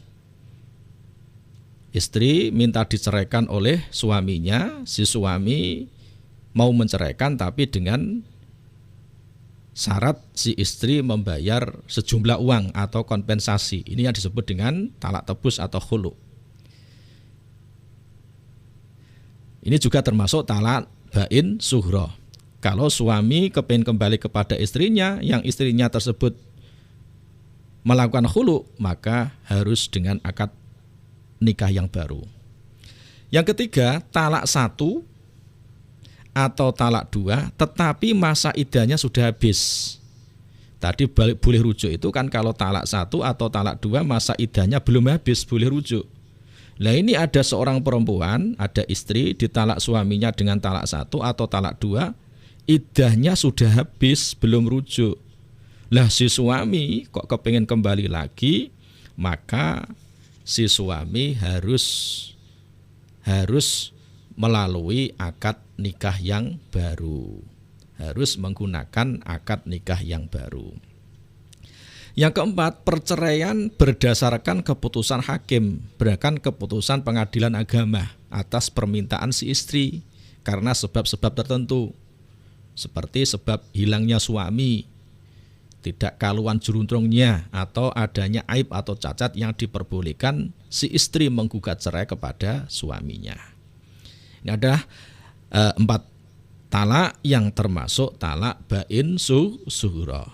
Speaker 1: Istri minta diceraikan oleh suaminya, si suami mau menceraikan tapi dengan syarat si istri membayar sejumlah uang atau kompensasi. Ini yang disebut dengan talak tebus atau khulu. Ini juga termasuk talak bain sughra. Kalau suami kepingin kembali kepada istrinya, yang istrinya tersebut melakukan khulu, maka harus dengan akad nikah yang baru. Yang ketiga, talak 1 atau talak 2, tetapi masa iddahnya sudah habis. Tadi boleh rujuk itu kan kalau talak 1 atau talak 2 masa iddahnya belum habis, boleh rujuk. Nah ini ada seorang perempuan, ada istri ditalak suaminya dengan talak 1 atau talak 2, iddahnya sudah habis, belum rujuk. Lah si suami kok kepengen kembali lagi, maka si suami harus melalui akad nikah yang baru. Harus menggunakan akad nikah yang baru. Yang keempat, perceraian berdasarkan keputusan hakim, berdasarkan keputusan pengadilan agama atas permintaan si istri karena sebab-sebab tertentu, seperti sebab hilangnya suami, tidak kaluan juruntrungnya, atau adanya aib atau cacat yang diperbolehkan si istri menggugat cerai kepada suaminya. Ini adalah 4 talak yang termasuk talak bain sughra.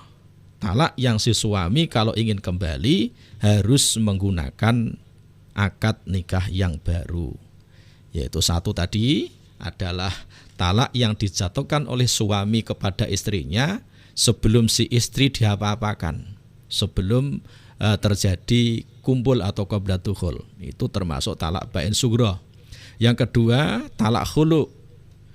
Speaker 1: Talak yang si suami kalau ingin kembali harus menggunakan akad nikah yang baru. Yaitu satu tadi adalah talak yang dijatuhkan oleh suami kepada istrinya sebelum si istri diapa-apakan, sebelum terjadi kumpul atau qabla dukhul. Itu termasuk talak bain sughra. Yang kedua, talak khulu.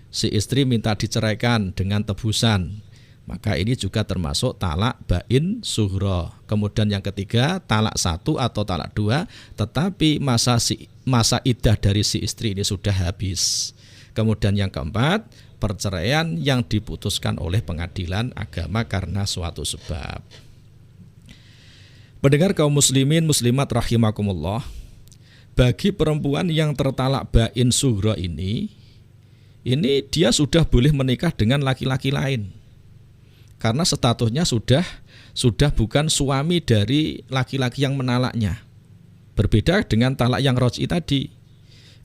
Speaker 1: Si istri minta diceraikan dengan tebusan. Maka ini juga termasuk talak bain sughra. Kemudian yang ketiga, talak 1 atau talak 2, tetapi masa iddah dari si istri ini sudah habis. Kemudian yang keempat, perceraian yang diputuskan oleh pengadilan agama karena suatu sebab. Pendengar kaum muslimin muslimat rahimakumullah, bagi perempuan yang tertalak bain sughra ini dia sudah boleh menikah dengan laki-laki lain. Karena statusnya sudah bukan suami dari laki-laki yang menalaknya. Berbeda dengan talak yang roj'i tadi.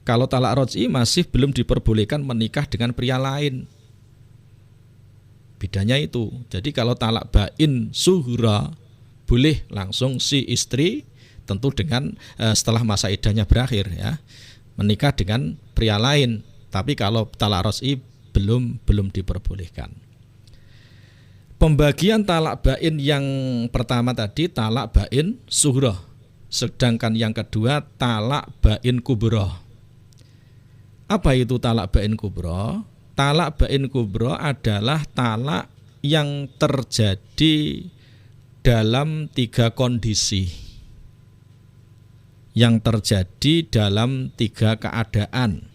Speaker 1: Kalau talak roj'i masih belum diperbolehkan menikah dengan pria lain. Bedanya itu. Jadi kalau talak bain sughra boleh langsung si istri, tentu dengan setelah masa iddahnya berakhir ya, menikah dengan pria lain. Tapi kalau talak roj'i belum diperbolehkan. Pembagian talak bain yang pertama tadi talak bain sughra, sedangkan yang kedua talak bain kubra. Apa itu talak bain kubra? Talak bain kubra adalah talak yang terjadi dalam 3 kondisi, yang terjadi dalam 3 keadaan.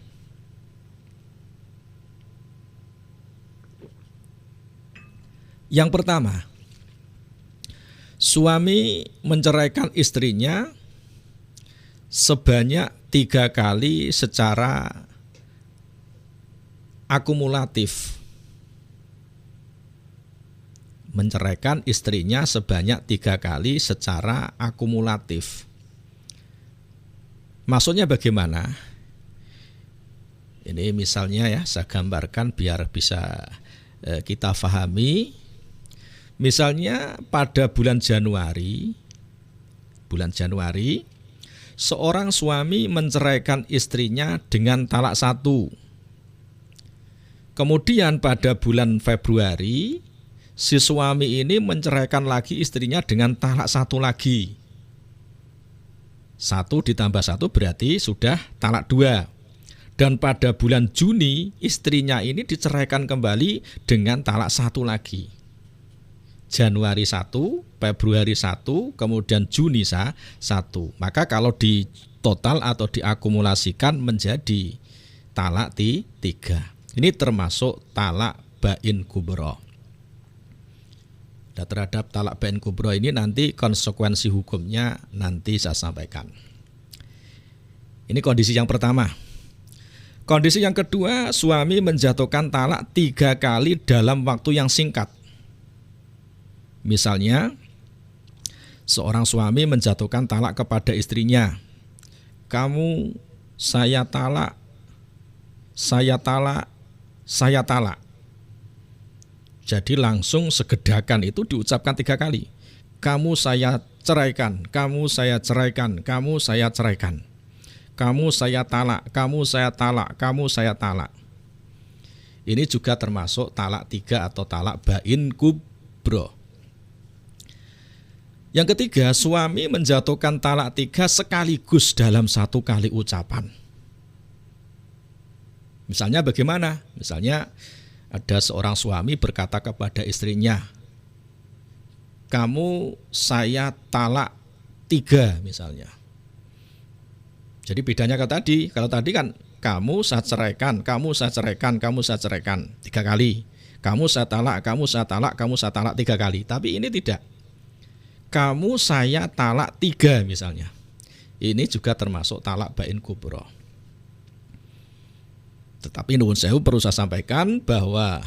Speaker 1: Yang pertama, suami menceraikan istrinya sebanyak 3 kali secara akumulatif. Menceraikan istrinya sebanyak 3 kali secara akumulatif. Maksudnya bagaimana? Ini misalnya ya, saya gambarkan biar bisa kita pahami. Misalnya pada bulan Januari, seorang suami menceraikan istrinya dengan talak 1. Kemudian pada bulan Februari, si suami ini menceraikan lagi istrinya dengan talak 1 lagi. 1 ditambah 1 berarti sudah talak 2. Dan pada bulan Juni, istrinya ini diceraikan kembali dengan talak 1 lagi. Januari 1, Februari 1, kemudian Juni 1. Maka kalau di total atau diakumulasikan menjadi talak 3. Ini termasuk talak bain kubra. Dan terhadap talak bain kubra ini nanti konsekuensi hukumnya nanti saya sampaikan. Ini kondisi yang pertama. Kondisi yang kedua, suami menjatuhkan talak 3 kali dalam waktu yang singkat. Misalnya, seorang suami menjatuhkan talak kepada istrinya. Kamu saya talak, saya talak, saya talak. Jadi langsung segedakan itu diucapkan 3 kali. Kamu saya ceraikan, kamu saya ceraikan, kamu saya ceraikan. Kamu saya talak, kamu saya talak, kamu saya talak. Ini juga termasuk talak 3 atau talak bain kubra. Yang ketiga, suami menjatuhkan talak 3 sekaligus dalam 1 kali ucapan. Misalnya bagaimana? Misalnya ada seorang suami berkata kepada istrinya, kamu saya talak 3 misalnya. Jadi bedanya kalau tadi kan kamu saya ceraikan, kamu saya ceraikan, kamu saya ceraikan 3 kali. Kamu saya talak, kamu saya talak, kamu saya talak 3 kali. Tapi ini tidak. kamu saya talak 3 misalnya. Ini juga termasuk talak bain kubro. Tetapi nuwun sewu perlu saya sampaikan bahwa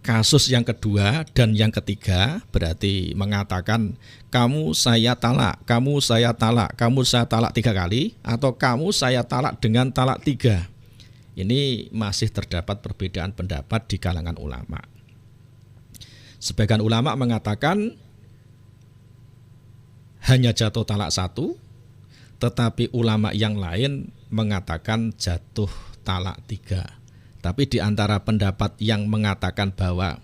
Speaker 1: kasus yang kedua dan yang ketiga berarti mengatakan kamu saya talak, kamu saya talak, kamu saya talak 3 kali, atau kamu saya talak dengan talak 3. Ini masih terdapat perbedaan pendapat di kalangan ulama. Sebagian ulama mengatakan hanya jatuh talak 1, tetapi ulama yang lain mengatakan jatuh talak 3. Tapi di antara pendapat yang mengatakan bahwa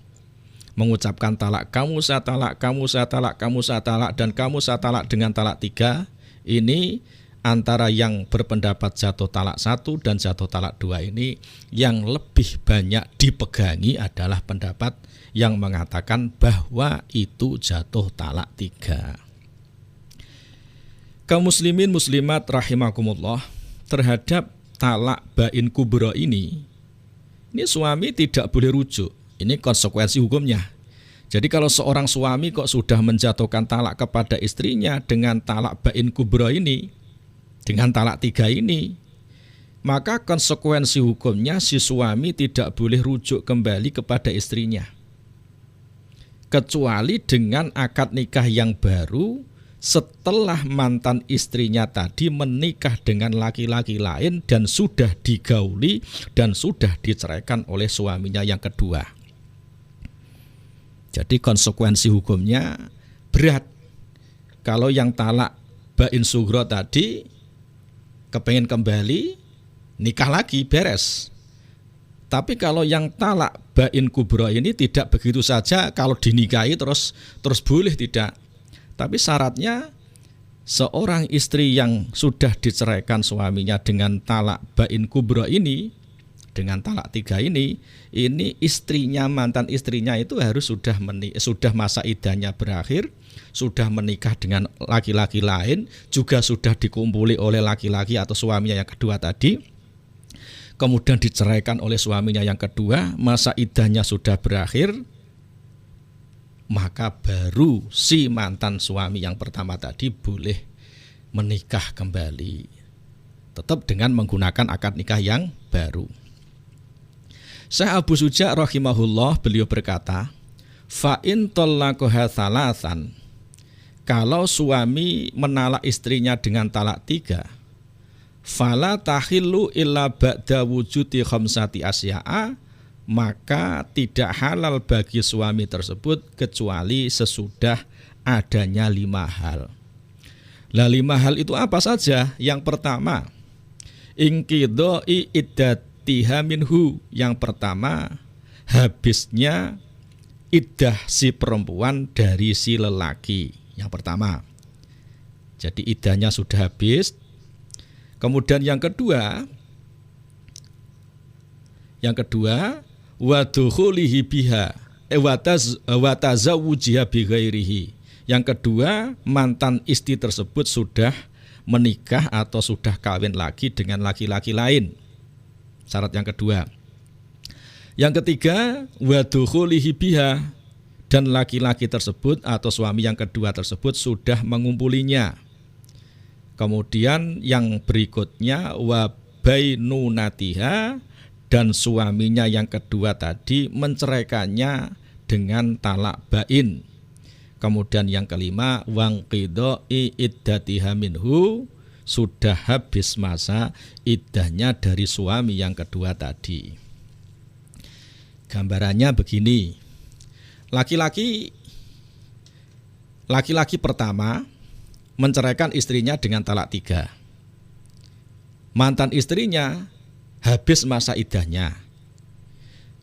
Speaker 1: mengucapkan talak, kamu saya talak, kamu saya talak, kamu saya talak, dan kamu saya talak dengan talak 3, ini antara yang berpendapat jatuh talak 1 dan jatuh talak 2 ini yang lebih banyak dipegangi adalah pendapat yang mengatakan bahwa itu jatuh talak 3. Kaum muslimin muslimat rahimakumullah, terhadap talak bain kubro ini suami tidak boleh rujuk. Ini konsekuensi hukumnya. Jadi kalau seorang suami kok sudah menjatuhkan talak kepada istrinya dengan talak bain kubro ini, dengan talak 3 ini, maka konsekuensi hukumnya si suami tidak boleh rujuk kembali kepada istrinya, kecuali dengan akad nikah yang baru setelah mantan istrinya tadi menikah dengan laki-laki lain dan sudah digauli dan sudah diceraikan oleh suaminya yang kedua. Jadi konsekuensi hukumnya berat. Kalau yang talak bain sugro tadi kepengen kembali, nikah lagi, beres. Tapi kalau yang talak bain kubro ini tidak begitu saja, kalau dinikahi terus boleh, tidak. Tapi syaratnya seorang istri yang sudah diceraikan suaminya dengan talak bain kubro ini, dengan talak 3 ini istrinya, mantan istrinya itu harus sudah masa iddahnya berakhir, sudah menikah dengan laki-laki lain, juga sudah dikumpuli oleh laki-laki atau suaminya yang kedua tadi, kemudian diceraikan oleh suaminya yang kedua, masa iddahnya sudah berakhir, maka baru si mantan suami yang pertama tadi boleh menikah kembali, tetap dengan menggunakan akad nikah yang baru. Syekh Abu Suja rahimahullah beliau berkata, fa in talaqaha thalathan, kalau suami menalak istrinya dengan talak 3, fala tahillu illa ba'da wujudi khamsati asya'a, maka tidak halal bagi suami tersebut kecuali sesudah adanya 5 hal. Lah 5 hal itu apa saja? Yang pertama, inqidha'i iddatiha minhu. Yang pertama, habisnya iddah si perempuan dari si lelaki. Yang pertama. Jadi iddahnya sudah habis. Kemudian yang kedua, wa dukhulihi biha wa tazawwujiha bi ghairihi. Yang kedua, mantan istri tersebut sudah menikah atau sudah kawin lagi dengan laki-laki lain. Syarat yang kedua. Yang ketiga, wa dukhulihi biha, dan laki-laki tersebut atau suami yang kedua tersebut sudah mengumpulinya. Kemudian yang berikutnya, wa bainunatiha, dan suaminya yang kedua tadi menceraikannya dengan talak bain. Kemudian yang kelima, wangqidha'i iddatiha minhu, sudah habis masa iddahnya dari suami yang kedua tadi. Gambarannya begini. Laki-laki pertama menceraikan istrinya dengan talak 3. Mantan istrinya habis masa iddahnya.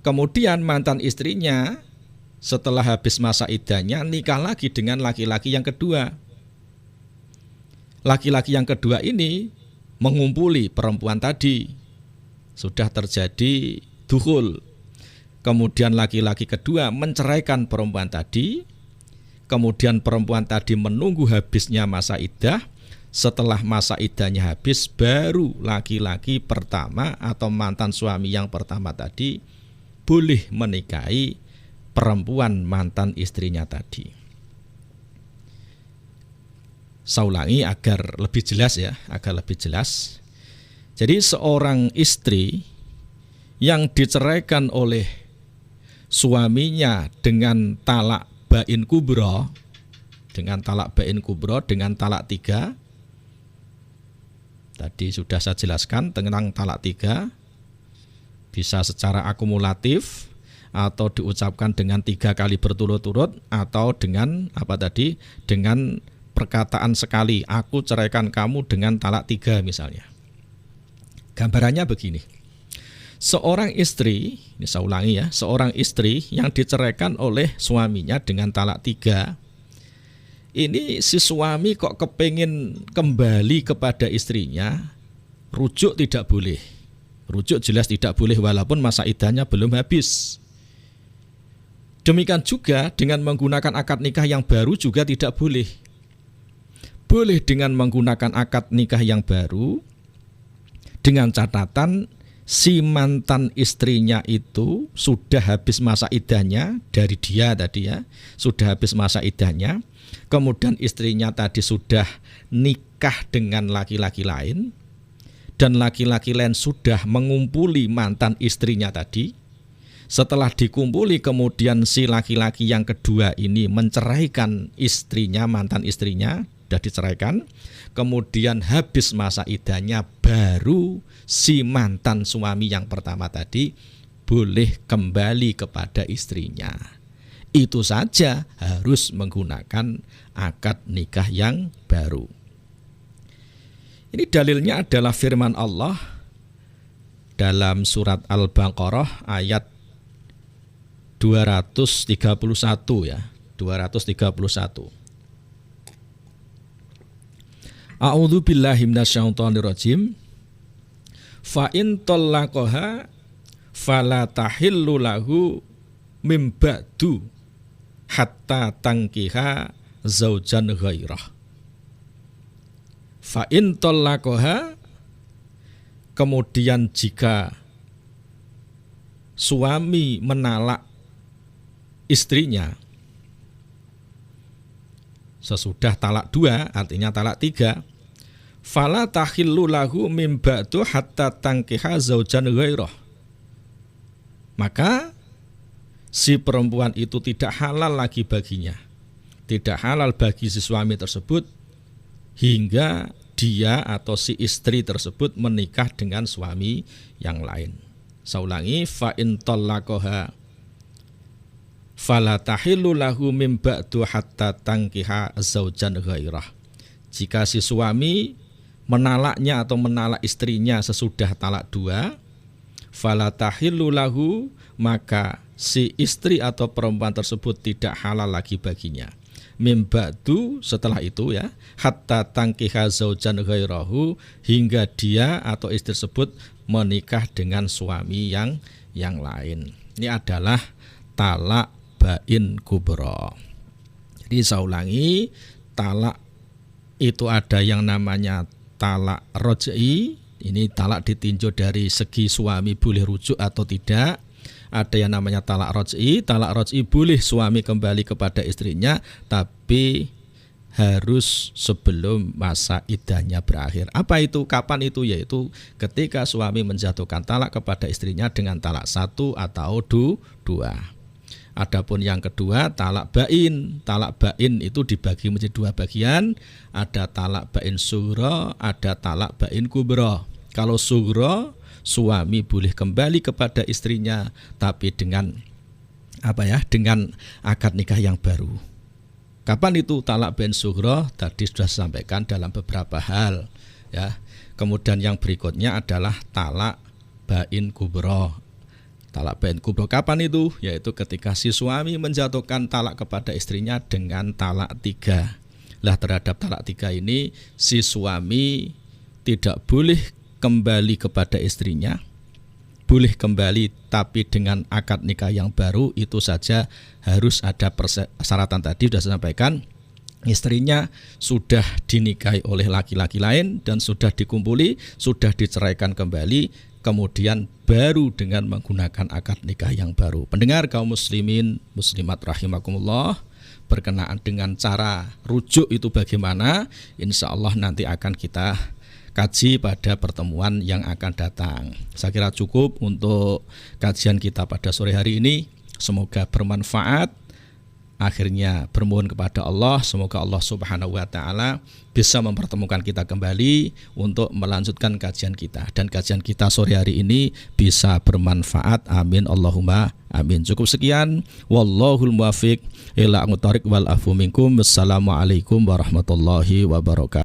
Speaker 1: Kemudian mantan istrinya setelah habis masa iddahnya nikah lagi dengan laki-laki yang kedua. Laki-laki yang kedua ini mengumpuli perempuan tadi. Sudah terjadi dukhul. Kemudian laki-laki kedua menceraikan perempuan tadi. Kemudian perempuan tadi menunggu habisnya masa iddah. Setelah masa iddahnya habis, baru laki-laki pertama atau mantan suami yang pertama tadi boleh menikahi perempuan mantan istrinya tadi. Saya ulangi agar lebih jelas ya, agar lebih jelas. Jadi seorang istri yang diceraikan oleh suaminya dengan talak bain kubro, dengan talak 3, tadi sudah saya jelaskan tentang talak 3, bisa secara akumulatif atau diucapkan dengan 3 kali berturut-turut, atau dengan dengan perkataan sekali, aku ceraikan kamu dengan talak 3 misalnya. Gambarannya begini. Seorang istri, ini saya ulangi ya, seorang istri yang diceraikan oleh suaminya dengan talak 3, ini si suami kok kepingin kembali kepada istrinya, rujuk tidak boleh. Rujuk jelas tidak boleh walaupun masa iddahnya belum habis. Demikian juga dengan menggunakan akad nikah yang baru juga tidak boleh. Boleh dengan menggunakan akad nikah yang baru dengan catatan si mantan istrinya itu sudah habis masa iddahnya dari dia tadi ya, sudah habis masa iddahnya, kemudian istrinya tadi sudah nikah dengan laki-laki lain, dan laki-laki lain sudah mengumpuli mantan istrinya tadi. Setelah dikumpuli kemudian si laki-laki yang kedua ini menceraikan istrinya, mantan istrinya, sudah diceraikan, kemudian habis masa iddahnya, baru si mantan suami yang pertama tadi boleh kembali kepada istrinya. Itu saja harus menggunakan akad nikah yang baru. Ini dalilnya adalah firman Allah dalam surat Al-Baqarah ayat 231 ya, 231. A'udzu billahi minasyaitonir rajim. Fa in talaqaha fala tahillu lahu mim ba'du hatta tankiha zaujan ghairah. Fa in talaqaha, kemudian jika suami menalak istrinya sesudah talak 2, artinya talak 3, fala tahillu lahu mim ba'du hatta tankiha zaujan ghairah, maka si perempuan itu tidak halal lagi baginya, tidak halal bagi si suami tersebut hingga dia atau si istri tersebut menikah dengan suami yang lain. Saya ulangi, fa in talaqaha fala tahillu lahu mim ba'du hatta tankiha zaujan ghairah. Jika si suami menalaknya atau menalak istrinya sesudah talak 2, fala tahillu lahu, maka si istri atau perempuan tersebut tidak halal lagi baginya. Mim ba'du, setelah itu ya, hatta tankiha zaujan ghairahu, hingga dia atau istri tersebut menikah dengan suami yang lain. Ini adalah talak bain kubro. Jadi saya ulangi, talak itu ada yang namanya talak roj'i, ini talak ditinjau dari segi suami boleh rujuk atau tidak. Ada yang namanya talak roj'i boleh suami kembali kepada istrinya, tapi harus sebelum masa iddahnya berakhir. Apa itu? Kapan itu? Yaitu ketika suami menjatuhkan talak kepada istrinya dengan talak 1 atau 2. Adapun yang kedua, talak bain. Talak bain itu dibagi menjadi 2 bagian. Ada talak bain sughra, ada talak bain kubra. Kalau sughra, suami boleh kembali kepada istrinya, tapi dengan dengan akad nikah yang baru. Kapan itu talak bain sughra? Tadi sudah disampaikan dalam beberapa hal ya. Kemudian yang berikutnya adalah talak bain kubra. Talak bain kubra kapan itu? Yaitu ketika si suami menjatuhkan talak kepada istrinya dengan talak 3. Lah terhadap talak 3 ini si suami tidak boleh kembali kepada istrinya. Boleh kembali tapi dengan akad nikah yang baru. Itu saja harus ada persyaratan tadi sudah saya sampaikan. Istrinya sudah dinikahi oleh laki-laki lain dan sudah dikumpuli, sudah diceraikan kembali. Kemudian baru dengan menggunakan akad nikah yang baru. Pendengar kaum muslimin muslimat rahimakumullah, berkenaan dengan cara rujuk itu bagaimana, insya Allah nanti akan kita kaji pada pertemuan yang akan datang. Saya kira cukup untuk kajian kita pada sore hari ini. Semoga bermanfaat. Akhirnya bermohon kepada Allah, semoga Allah Subhanahu wa taala bisa mempertemukan kita kembali untuk melanjutkan kajian kita, dan kajian kita sore hari ini bisa bermanfaat. Amin Allahumma amin. Cukup sekian, wallahul muwaffiq ila aqthariq wal afu minkum. Wassalamualaikum warahmatullahi wabarakatuh.